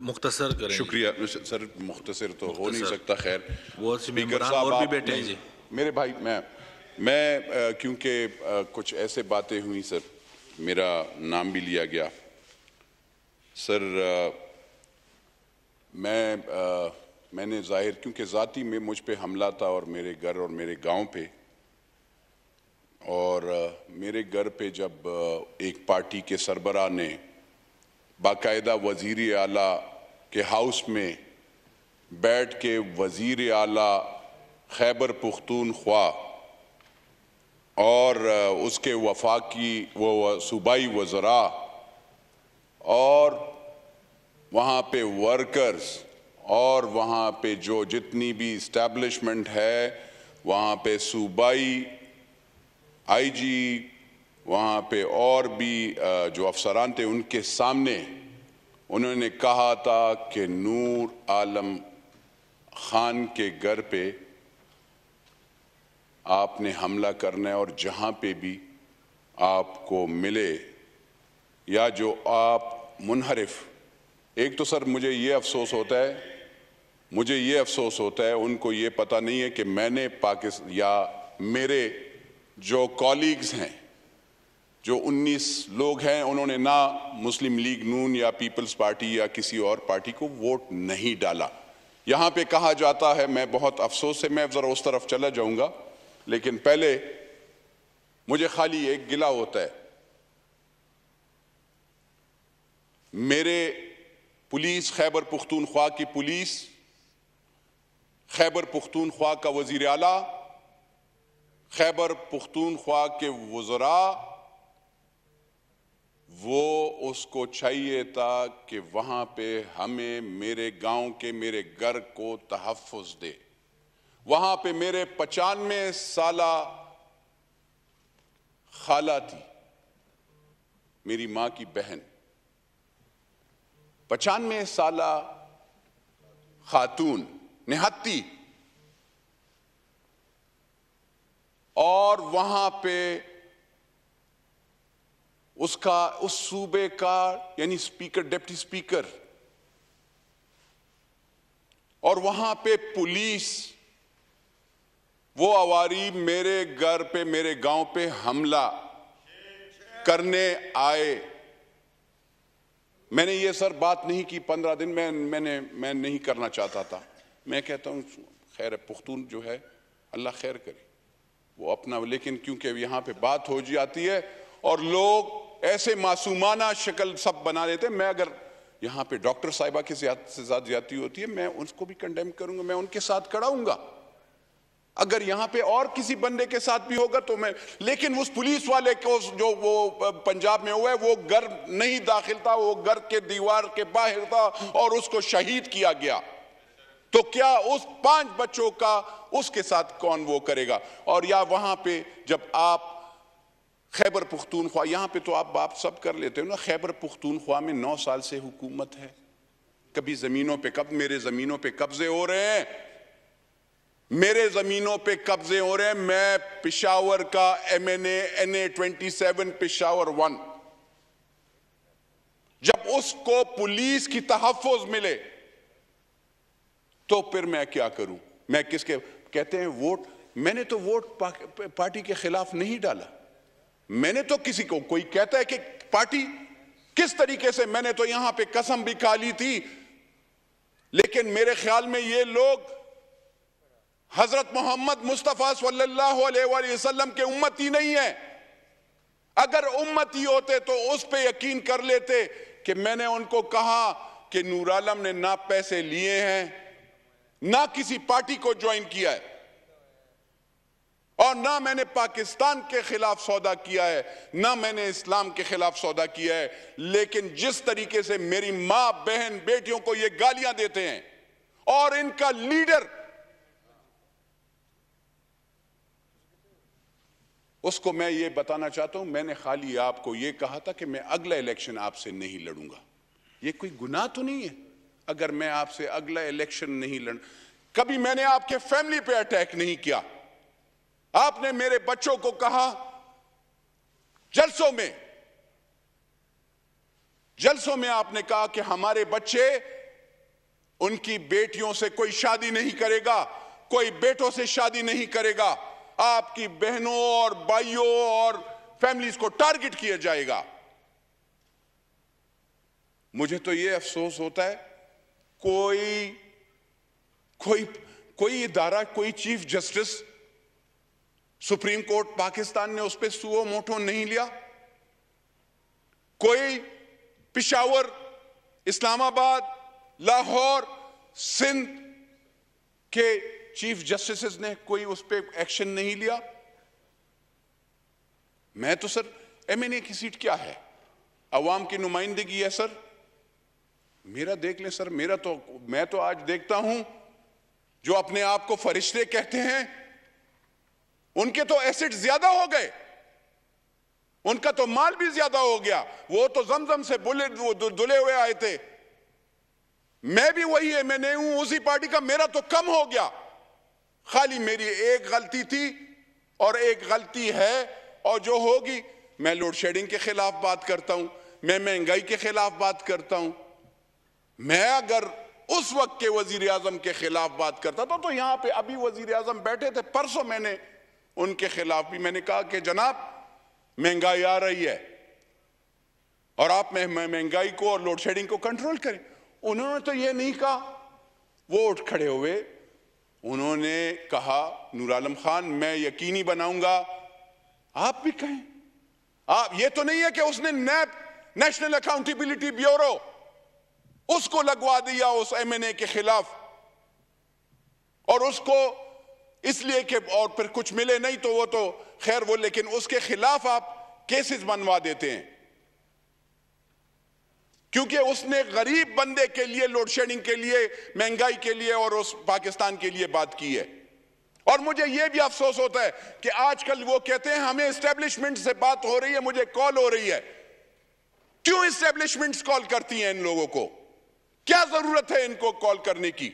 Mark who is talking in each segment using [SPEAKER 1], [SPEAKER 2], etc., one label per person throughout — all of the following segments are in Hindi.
[SPEAKER 1] मुख्तसर करें।
[SPEAKER 2] शुक्रिया सर, मुख्तसर तो हो नहीं सकता। खैर,
[SPEAKER 1] बहुत से
[SPEAKER 2] स्पीकर
[SPEAKER 1] मेंबरान
[SPEAKER 2] साहब
[SPEAKER 1] और भी
[SPEAKER 2] आप
[SPEAKER 1] बैठे हैं जी।
[SPEAKER 2] मेरे भाई, मैं क्योंकि कुछ ऐसे बातें हुई सर, मेरा नाम भी लिया गया सर। मैंने जाहिर, क्योंकि ज़ाती में मुझ पे हमला था और मेरे घर और मेरे गांव पे, और मेरे घर पे जब एक पार्टी के सरबराह ने बाकायदा वज़ीर आला के हाउस में बैठ के वज़ीर आला खैबर पुख्तूनख्वा और उसके वफाकी वो सूबाई वज़रा और वहाँ पे वर्कर्स और वहाँ पे जो जितनी भी इस्टेब्लिशमेंट है, वहाँ पे सूबाई आईजी, वहाँ पे और भी जो अफसरान थे, उनके सामने उन्होंने कहा था कि नूर आलम खान के घर पे आपने हमला करना है, और जहाँ पे भी आपको मिले या जो आप मुनहरिफ, एक तो सर मुझे ये अफसोस होता है उनको ये पता नहीं है कि मैंने पाकिस्तान या मेरे जो कॉलीग्स हैं, जो 19 लोग हैं, उन्होंने ना मुस्लिम लीग नून या पीपल्स पार्टी या किसी और पार्टी को वोट नहीं डाला। यहाँ पे कहा जाता है, मैं बहुत अफसोस से मैं ज़रा उस तरफ चला जाऊँगा, लेकिन पहले मुझे खाली एक गिला होता है, मेरे पुलिस, खैबर पुख्तूनख्वा की पुलिस, खैबर पुख्तूनख्वा का वज़ीर आला, खैबर पुख्तूनख्वा के वज़रा, वो उसको चाहिए था कि वहाँ पे हमें मेरे गांव के मेरे घर को तहफ़्फ़ुज़ दे। वहाँ पे मेरे 95 साला खाला थी, मेरी माँ की बहन, 95 साला खातून निहत्ती, और वहाँ पे उसका उस सूबे का यानी स्पीकर, डिप्टी स्पीकर, और वहां पे पुलिस, वो अवारी मेरे घर पे मेरे गांव पे हमला करने आए। मैंने ये सर बात नहीं की 15 दिन मैं नहीं करना चाहता था। मैं कहता हूं खैर पुख्तून जो है अल्लाह खैर करे, वो अपना, लेकिन क्योंकि यहाँ पे बात हो जाती है और लोग ऐसे मासूमाना शक्ल सब बना देते हैं। मैं अगर यहाँ पे डॉक्टर साहिबा के से ज्यादा ज्यादती होती है, मैं उसको भी कंडेम करूंगा, मैं उनके साथ खड़ा हूंगा। अगर यहाँ पे और किसी बंदे के साथ भी होगा तो मैं, लेकिन उस पुलिस वाले को जो वो पंजाब में हुआ है, वो घर नहीं दाखिल था, वो घर के दीवार के बाहर था और उसको शहीद किया गया। तो क्या उस 5 बच्चों का उसके साथ कौन वो करेगा? और या वहां पे जब आप खैबर पुख्तूनख्वा, यहाँ पे तो आप सब कर लेते हो ना, खैबर पुख्तूनख्वा में 9 साल से हुकूमत है, कभी जमीनों पे, कब मेरे जमीनों पे कब्जे हो रहे हैं, मेरे जमीनों पे कब्जे हो रहे हैं। मैं पेशावर का MNA NA 27 पेशावर 1, जब उसको पुलिस की तहफ़्फ़ुज़ मिले तो फिर मैं क्या करूं? मैं किसके कहते हैं वोट, मैंने तो वोट पार्टी के खिलाफ नहीं डाला, मैंने तो किसी को, कोई कहता है कि पार्टी किस तरीके से, मैंने तो यहां पे कसम भी खा ली थी, लेकिन मेरे ख्याल में ये लोग हजरत मोहम्मद मुस्तफा सल्लल्लाहु अलैहि वसल्लम के उम्मती नहीं है। अगर उम्मती होते तो उस पे यकीन कर लेते कि मैंने उनको कहा कि नूर आलम ने ना पैसे लिए हैं, ना किसी पार्टी को ज्वाइन किया है, और ना मैंने पाकिस्तान के खिलाफ सौदा किया है, ना मैंने इस्लाम के खिलाफ सौदा किया है। लेकिन जिस तरीके से मेरी मां, बहन, बेटियों को ये गालियां देते हैं और इनका लीडर, उसको मैं ये बताना चाहता हूं, मैंने खाली आपको ये कहा था कि मैं अगला इलेक्शन आपसे नहीं लड़ूंगा। ये कोई गुनाह तो नहीं है अगर मैं आपसे अगला इलेक्शन नहीं लड़, कभी मैंने आपके फैमिली पे अटैक नहीं किया। आपने मेरे बच्चों को कहा जलसों में आपने कहा कि हमारे बच्चे उनकी बेटियों से कोई शादी नहीं करेगा, कोई बेटों से शादी नहीं करेगा, आपकी बहनों और भाइयों और फैमिलीज को टारगेट किया जाएगा। मुझे तो यह अफसोस होता है, कोई इदारा, कोई chief justice supreme court Pakistan ने उस पर सुओ मोटो नहीं लिया। कोई पिशावर, इस्लामाबाद, लाहौर, सिंध के चीफ जस्टिस ने कोई उस पर एक्शन नहीं लिया। मैं तो सर एमएनए की सीट क्या है, अवाम की नुमाइंदगी है सर। मेरा देख लें सर, मैं तो आज देखता हूं जो अपने आप को फरिश्ते कहते हैं, उनके तो एसेट ज्यादा हो गए, उनका तो माल भी ज्यादा हो गया। वो तो जमजम से दुले हुए आए थे। मैं भी वही है, मैं नहीं हूं उसी पार्टी का, मेरा तो कम हो गया। खाली मेरी एक गलती थी और एक गलती है, और जो होगी, मैं लोड शेडिंग के खिलाफ बात करता हूं, मैं महंगाई के खिलाफ बात करता हूं। मैं अगर उस वक्त के वजीर आजम के खिलाफ बात करता था, तो यहां पे अभी वजीर आजम बैठे थे, परसों मैंने उनके खिलाफ भी मैंने कहा कि जनाब महंगाई आ रही है और आप महंगाई को और लोड शेडिंग को कंट्रोल करें। उन्होंने तो ये नहीं कहा, वो उठ खड़े हुए, उन्होंने कहा नूर आलम खान मैं यकीनी बनाऊंगा। आप भी कहें, आप ये तो नहीं है कि उसने नैप, नेशनल अकाउंटेबिलिटी ब्यूरो, उसको लगवा दिया उस एमएनए के खिलाफ, और उसको इसलिए कि और फिर कुछ मिले नहीं तो वो तो खैर वो, लेकिन उसके खिलाफ आप केसेस बनवा देते हैं क्योंकि उसने गरीब बंदे के लिए, लोड शेडिंग के लिए, महंगाई के लिए और उस पाकिस्तान के लिए बात की है। और मुझे यह भी अफसोस होता है कि आजकल वो कहते हैं हमें एस्टेब्लिशमेंट से बात हो रही है, मुझे कॉल हो रही है। क्यों एस्टेब्लिशमेंट्स कॉल करती हैं इन लोगों को? क्या जरूरत है इनको कॉल करने की?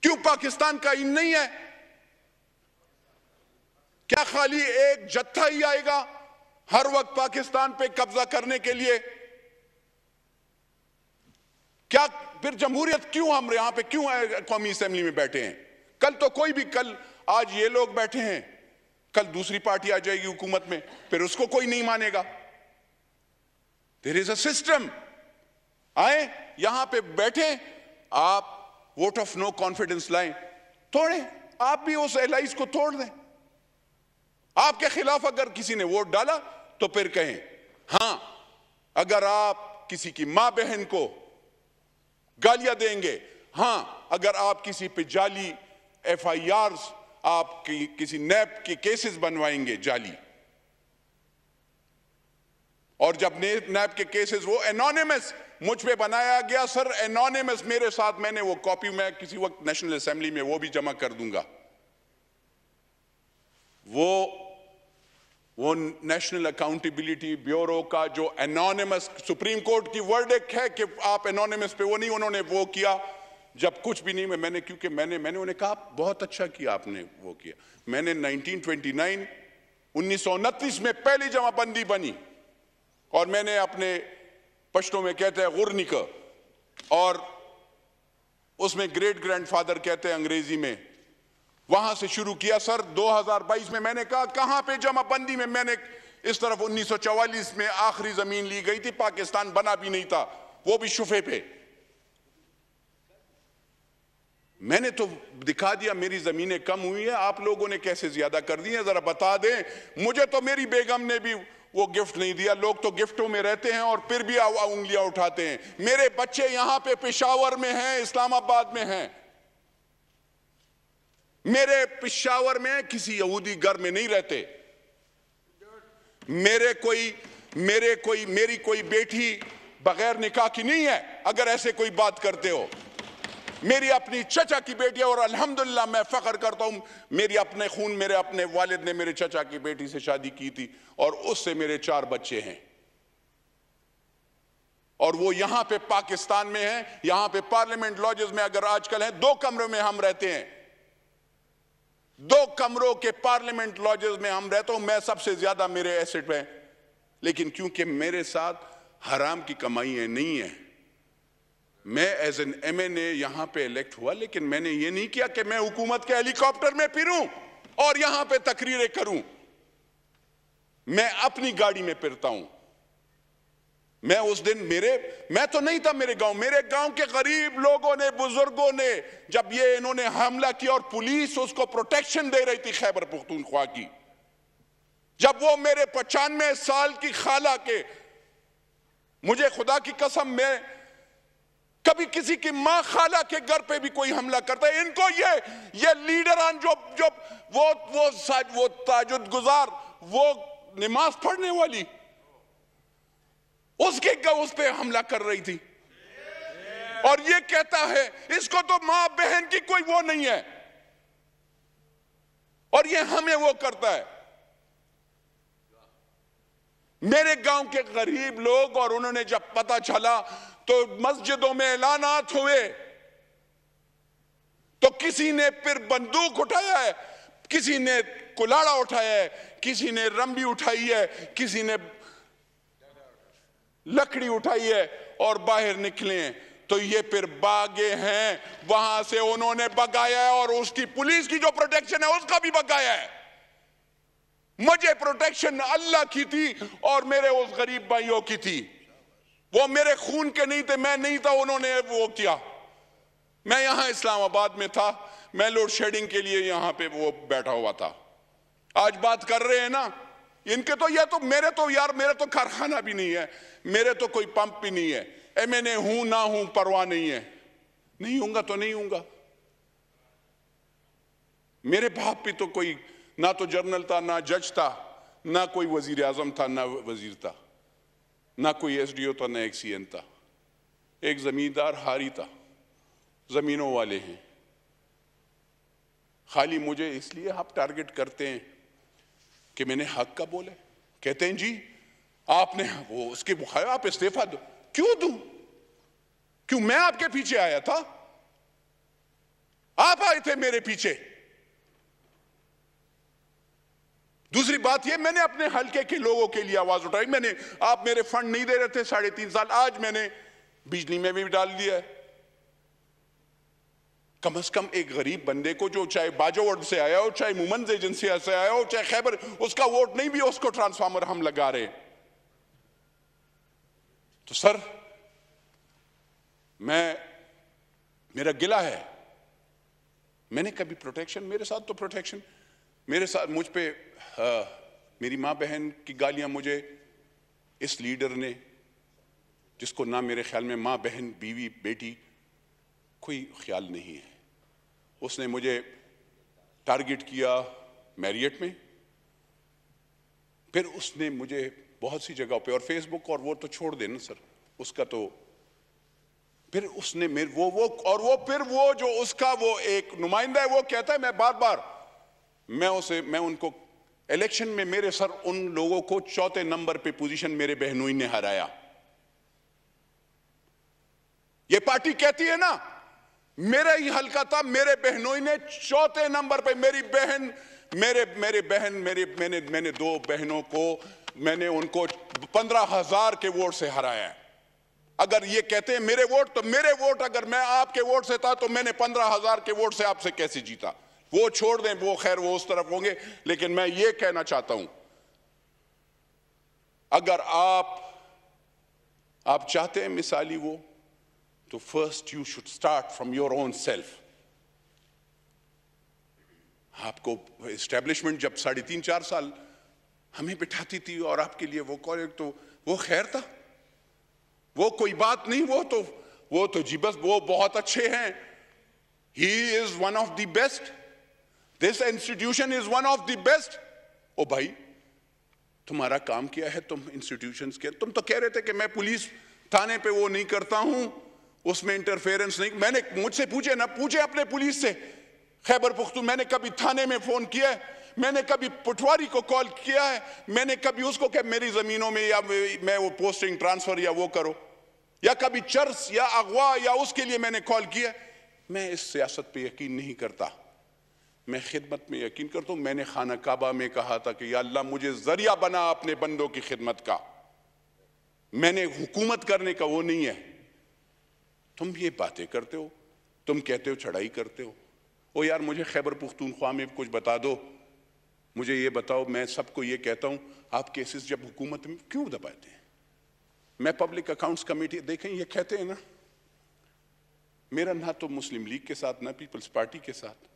[SPEAKER 2] क्यों पाकिस्तान का इन नहीं है? क्या खाली एक जत्था ही आएगा हर वक्त पाकिस्तान पे कब्जा करने के लिए? क्या फिर जमहूरियत क्यों हम यहां पे क्यों कौमी असेंबली में बैठे हैं? कल तो कोई भी, कल आज ये लोग बैठे हैं, कल दूसरी पार्टी आ जाएगी हुकूमत में, फिर उसको कोई नहीं मानेगा। There is a system. आए यहां पे बैठे, आप वोट ऑफ नो कॉन्फिडेंस लाएं, तोड़ें, आप भी उस एलाइज को तोड़ दें। आपके खिलाफ अगर किसी ने वोट डाला तो फिर कहें हां, अगर आप किसी की मां बहन को गालियां देंगे, हां, अगर आप किसी पे जाली एफआईआर, आप किसी नैप के केसेस बनवाएंगे जाली, और जब नैप के केसेस वो एनोनिमस मुझ पे बनाया गया सर, एनोनिमस मेरे साथ, मैंने वो कॉपी मैं किसी वक्त नेशनल असेंबली में वो भी जमा कर दूंगा। वो नेशनल अकाउंटेबिलिटी ब्यूरो का जो एनोनिमस, सुप्रीम कोर्ट की वर्डिक्ट है कि आप एनोनिमस पे, वो नहीं, उन्होंने वो किया जब कुछ भी नहीं। मैंने क्योंकि मैंने उन्हें कहा बहुत अच्छा किया आपने वो किया। मैंने 1929 में पहली जमाबंदी बनी, और मैंने अपने पश्तो में कहते हैं गुरनिक, और उसमें ग्रेट ग्रैंडफादर कहते हैं अंग्रेजी में, वहां से शुरू किया सर। 2022 में मैंने कहा कहां पे जमाबंदी में, मैंने इस तरफ 1944 में आखिरी जमीन ली गई थी, पाकिस्तान बना भी नहीं था, वो भी शुफे पे। मैंने तो दिखा दिया मेरी जमीनें कम हुई है, आप लोगों ने कैसे ज्यादा कर दी है, जरा बता दें। मुझे तो मेरी बेगम ने भी वो गिफ्ट नहीं दिया। लोग तो गिफ्टों में रहते हैं और फिर भी उंगलियां उठाते हैं। मेरे बच्चे यहां पे पेशावर में हैं, इस्लामाबाद में हैं। मेरे पेशावर में किसी यहूदी घर में नहीं रहते। मेरी कोई बेटी बगैर निकाह की नहीं है, अगर ऐसे कोई बात करते हो। मेरी अपनी चचा की बेटी है, और अल्हम्दुलिल्लाह मैं फख्र करता हूं, मेरी अपने खून, मेरे अपने वालिद ने मेरे चचा की बेटी से शादी की थी, और उससे मेरे 4 बच्चे हैं, और वो यहां पे पाकिस्तान में हैं। यहां पे पार्लियामेंट लॉजेस में अगर आजकल है, 2 कमरों में हम रहते हैं, 2 कमरों के पार्लियामेंट लॉजेस में हम रहते हैं। मैं सबसे ज्यादा मेरे एसेट में, लेकिन क्योंकि मेरे साथ हराम की कमाई नहीं है, मैं एज एन MNA यहां पे इलेक्ट हुआ, लेकिन मैंने ये नहीं किया कि मैं हुकूमत के हेलीकॉप्टर में फिरूं और यहां पे तकरीरें करूं। मैं अपनी गाड़ी में फिरता हूं। मैं उस दिन मैं तो नहीं था मेरे गांव के गरीब लोगों ने, बुजुर्गों ने, जब ये इन्होंने हमला किया और पुलिस उसको प्रोटेक्शन दे रही थी खैबर पख्तूनख्वा की, जब वो मेरे 95 साल की खाला के, मुझे खुदा की कसम, मैं कभी किसी की मां खाला के घर पे भी कोई हमला करता है, इनको ये लीडरान जो वो ताजुद गुजार, वो नमाज पढ़ने वाली, उस पे हमला कर रही थी, और ये कहता है इसको तो मां बहन की कोई वो नहीं है, और ये हमें वो करता है। मेरे गांव के गरीब लोग, और उन्होंने जब पता चला तो मस्जिदों में ऐलानात हुए, तो किसी ने फिर बंदूक उठाया है, किसी ने कुलाड़ा उठाया है, किसी ने रंबी उठाई है, किसी ने लकड़ी उठाई है, और बाहर निकले हैं। तो ये फिर भागे हैं, वहां से उन्होंने भगाया है, और उसकी पुलिस की जो प्रोटेक्शन है उसका भी भगाया है। मुझे प्रोटेक्शन अल्लाह की थी और मेरे उस गरीब भाइयों की थी, वो मेरे खून के नहीं थे, मैं नहीं था, उन्होंने वो किया। मैं यहां इस्लामाबाद में था, मैं लोड शेडिंग के लिए यहां पे वो बैठा हुआ था। आज बात कर रहे हैं ना इनके, तो ये तो मेरे तो कारखाना भी नहीं है, मेरे तो कोई पंप भी नहीं है, MNA हूं ना हूं परवाह नहीं है, नहीं हूंगा तो नहीं हूंगा। मेरे बाप भी तो कोई ना तो जर्नल था, ना जज था, ना कोई वजीर आजम था, ना वजीर था, ना कोई SDO था, ना एक CN था, एक जमींदार हारी था, जमीनों वाले हैं। खाली मुझे इसलिए आप टारगेट करते हैं कि मैंने हक का बोला, कहते हैं जी आपने वो उसके बुखाया, आप इस्तीफा दो। क्यों दूं? क्यों मैं आपके पीछे आया था? आप आए थे मेरे पीछे। दूसरी बात ये, मैंने अपने हलके के लोगों के लिए आवाज उठाई। आप मेरे फंड नहीं दे रहे थे 3.5 साल, आज मैंने बिजली में भी डाल दिया है। कम से कम एक गरीब बंदे को, जो चाहे बाजोवर्ड से आया हो, चाहे मुमंज एजेंसी से आया हो, चाहे खैबर, उसका वोट नहीं भी उसको ट्रांसफार्मर हम लगा रहे। तो सर मेरा गिला है, मैंने कभी प्रोटेक्शन, मेरे साथ तो प्रोटेक्शन, मेरे साथ मुझ पे मेरी मां बहन की गालियां मुझे इस लीडर ने, जिसको ना मेरे ख्याल में मां बहन बीवी बेटी कोई ख्याल नहीं है, उसने मुझे टारगेट किया मैरियट में, फिर उसने मुझे बहुत सी जगहों पे, और फेसबुक और वो तो छोड़ देना सर, उसका तो फिर उसने फिर वो जो उसका वो एक नुमाइंदा है, वो कहता है मैं उनको इलेक्शन में मेरे सर उन लोगों को 4थे नंबर पे पोजीशन मेरे बहनोई ने हराया। ये पार्टी कहती है ना मेरा ही हल्का था, मेरे बहनोई ने 4थे नंबर पे, मैंने 2 बहनों को, मैंने उनको 15,000 के वोट से हराया है। अगर ये कहते हैं मेरे वोट, तो मेरे वोट अगर मैं आपके वोट से था तो मैंने 15,000 के वोट से आपसे कैसे जीता? वो छोड़ दें, वो खैर वो उस तरफ होंगे, लेकिन मैं ये कहना चाहता हूं, अगर आप चाहते हैं मिसाली वो, तो first you should start from your own self. आपको एस्टेब्लिशमेंट जब 3.5-4 साल हमें बिठाती थी और आपके लिए वो कॉलेज, तो वो खैर था, वो कोई बात नहीं, वो तो जी बस वो बहुत अच्छे हैं, he is one of the best, this institution is one of the best. ओ भाई तुम्हारा काम क्या है? तुम इंस्टीट्यूशंस के, तुम तो कह रहे थे कि मैं पुलिस थाने पे वो नहीं करता हूं, उसमें इंटरफेरेंस नहीं। मुझसे पूछे अपने पुलिस से, खैबर पख्तून मैंने कभी थाने में फोन किया है? मैंने कभी पटवारी को कॉल किया है? मैंने कभी उसको क्या मेरी जमीनों में या मैं वो पोस्टिंग ट्रांसफर या वो करो, या कभी चर्च या अगवा या उसके लिए मैंने कॉल किया? मैं इस सियासत पे यकीन नहीं करता, मैं खिदमत में यकीन करता हूं। मैंने खाना काबा में कहा था कि या अल्लाह मुझे जरिया बना अपने बंदों की खिदमत का, मैंने हुकूमत करने का वो नहीं है। तुम ये बातें करते हो, तुम कहते हो चढ़ाई करते हो। ओ यार मुझे खैबर पुख्तूनख्वा में कुछ बता दो, मुझे ये बताओ। मैं सबको ये कहता हूं, आप केसेस जब हुकूमत में क्यों दबाते हैं? मैं पब्लिक अकाउंट्स कमेटी, देखें ये कहते हैं ना, मेरा ना तो मुस्लिम लीग के साथ, ना पीपल्स पार्टी के साथ,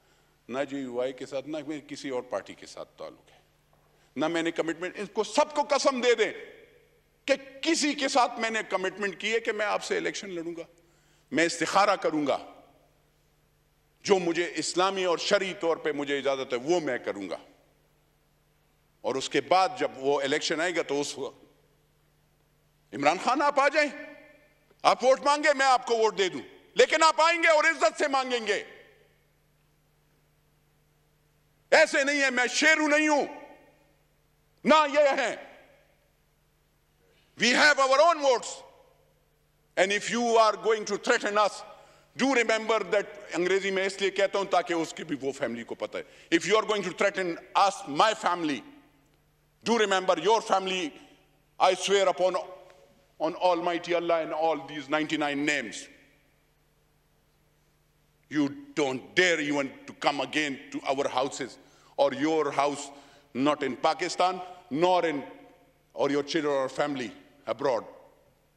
[SPEAKER 2] ना JUI के साथ, ना किसी और पार्टी के साथ ताल्लुक है, ना मैंने कमिटमेंट, इनको सबको कसम दे दें कि किसी के साथ मैंने कमिटमेंट की है कि मैं आपसे इलेक्शन लड़ूंगा। मैं इस्तिखारा करूंगा, जो मुझे इस्लामी और शरई तौर पे मुझे इजाजत है वो मैं करूंगा, और उसके बाद जब वो इलेक्शन आएगा तो उस इमरान खान आप आ जाएं, आप वोट मांगे, मैं आपको वोट दे दूं, लेकिन आप आएंगे और इज्जत से मांगेंगे। ऐसे नहीं है मैं शेरू नहीं हूं ना, ये है we have our own votes, and if you are going to threaten us, do remember that, अंग्रेजी में इसलिए कहता हूं ताकि उसकी भी वो फैमिली को पता है, if you are going to threaten us, my family, do remember your family, I swear upon Almighty Allah and all these 99 names, you don't dare even to come again to our houses or your house, not in Pakistan, nor in, or your children or family abroad.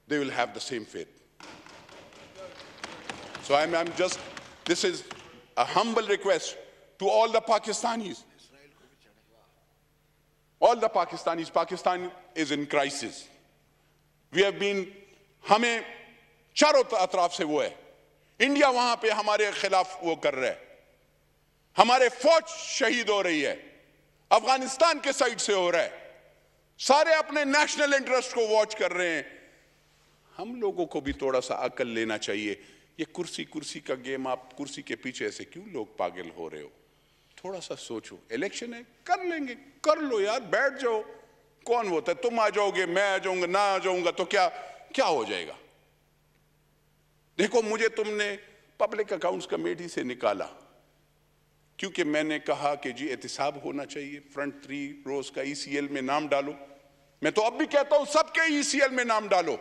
[SPEAKER 2] They will have the same fate. So I'm just, this is a humble request to all the Pakistanis. All the Pakistanis, Pakistan is in crisis. We have been, हमें चारों अतराफ से वो है, इंडिया वहां पे हमारे खिलाफ वो कर रहा है, हमारे फौज शहीद हो रही है, अफगानिस्तान के साइड से हो रहा है, सारे अपने नेशनल इंटरेस्ट को वॉच कर रहे हैं। हम लोगों को भी थोड़ा सा अकल लेना चाहिए। ये कुर्सी का गेम, आप कुर्सी के पीछे ऐसे क्यों लोग पागल हो रहे हो? थोड़ा सा सोचो, इलेक्शन है, कर लेंगे, कर लो यार, बैठ जाओ, कौन होता है? तुम आ जाओगे, मैं आ जाऊंगा, ना आ जाऊंगा तो क्या हो जाएगा? देखो, मुझे तुमने पब्लिक अकाउंट्स कमेटी से निकाला क्योंकि मैंने कहा कि जी एहतिसाब होना चाहिए, फ्रंट 3 रोज का ECL में नाम डालो। मैं तो अब भी कहता हूं सबके ECL में नाम डालो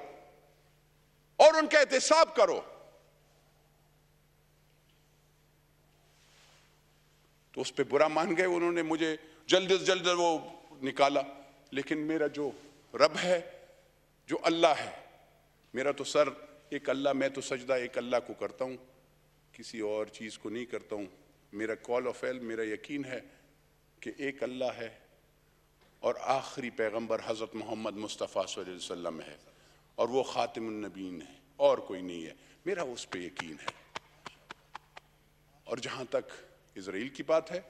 [SPEAKER 2] और उनका एहतिसाब करो। तो उस पर बुरा मान गए उन्होंने, मुझे जल्द से जल्द वो निकाला। लेकिन मेरा जो रब है, जो अल्लाह है, मेरा तो सर एक अल्लाह, मैं तो सजदा एक अल्लाह को करता हूं, किसी और चीज को नहीं करता हूं। मेरा कॉल ऑफ फेल, मेरा यकीन है कि एक अल्लाह है और आखिरी पैगंबर हजरत मोहम्मद मुस्तफ़ा सल्लल्लाहु अलैहि वसल्लम है और वो खातिमुन नबीन है और कोई नहीं है। मेरा उस पर यकीन है। और जहां तक इजराइल की बात है,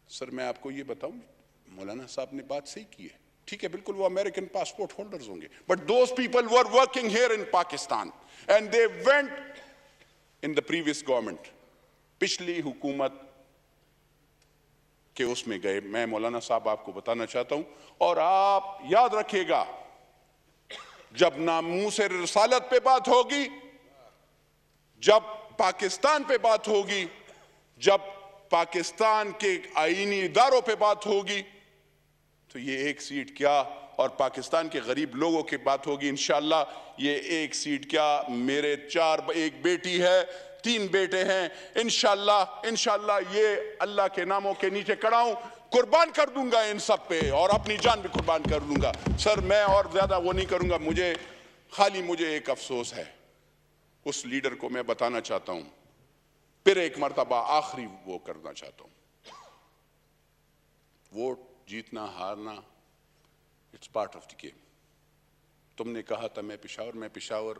[SPEAKER 2] सर मैं आपको ये बताऊं, मौलाना साहब ने बात सही की है, ठीक है, बिल्कुल वो अमेरिकन पासपोर्ट होल्डर्स होंगे, but those people were working here in Pakistan and they went in the previous government, पिछली हुकूमत के उसमें गए। मैं मौलाना साहब आपको बताना चाहता हूं, और आप याद रखिएगा, जब नामूसे रिसालत पे बात होगी, जब पाकिस्तान पे बात होगी, जब पाकिस्तान के आईनी इदारों पे बात होगी, तो ये एक सीट क्या और पाकिस्तान के गरीब लोगों की बात होगी इंशाअल्लाह। ये एक सीट क्या, मेरे एक बेटी है, 3 बेटे हैं, इंशाअल्लाह ये अल्लाह के नामों के नीचे खड़ा हूं, कुर्बान कर दूंगा इन सब पे और अपनी जान भी कुर्बान कर दूंगा। सर मैं और ज्यादा वो नहीं करूंगा, मुझे एक अफसोस है, उस लीडर को मैं बताना चाहता हूं, फिर एक मर्तबा आखिरी वो करना चाहता हूं, वोट जीतना हारना it's part of the game. तुमने कहा था मैं पिशावर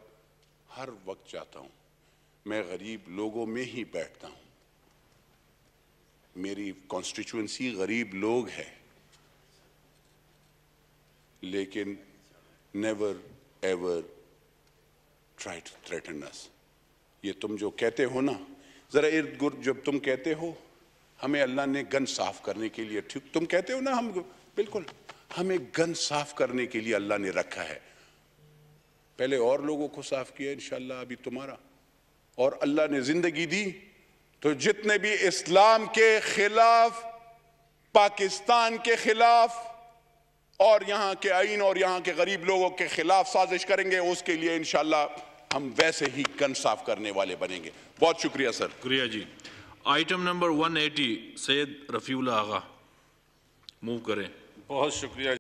[SPEAKER 2] हर वक्त चाहता हूं, मैं गरीब लोगों में ही बैठता हूं, मेरी कॉन्स्टिट्यूएंसी गरीब लोग है, लेकिन never ever try to threaten us. ये तुम जो कहते हो ना, जरा इर्द गिर्द जब तुम कहते हो हमें अल्लाह ने गन साफ करने के लिए, ठीक तुम कहते हो ना, हम बिल्कुल, हमें गन साफ करने के लिए अल्लाह ने रखा है। पहले और लोगों को साफ किया, इंशाअल्लाह अभी तुम्हारा। और अल्लाह ने जिंदगी दी तो जितने भी इस्लाम के खिलाफ, पाकिस्तान के खिलाफ और यहां के आईन और यहां के गरीब लोगों के खिलाफ साजिश करेंगे, उसके लिए इंशाअल्लाह हम वैसे ही कन साफ करने वाले बनेंगे। बहुत शुक्रिया सर।
[SPEAKER 1] शुक्रिया जी। आइटम नंबर 180 सैयद रफीउल्लाह आगा मूव करें।
[SPEAKER 3] बहुत शुक्रिया।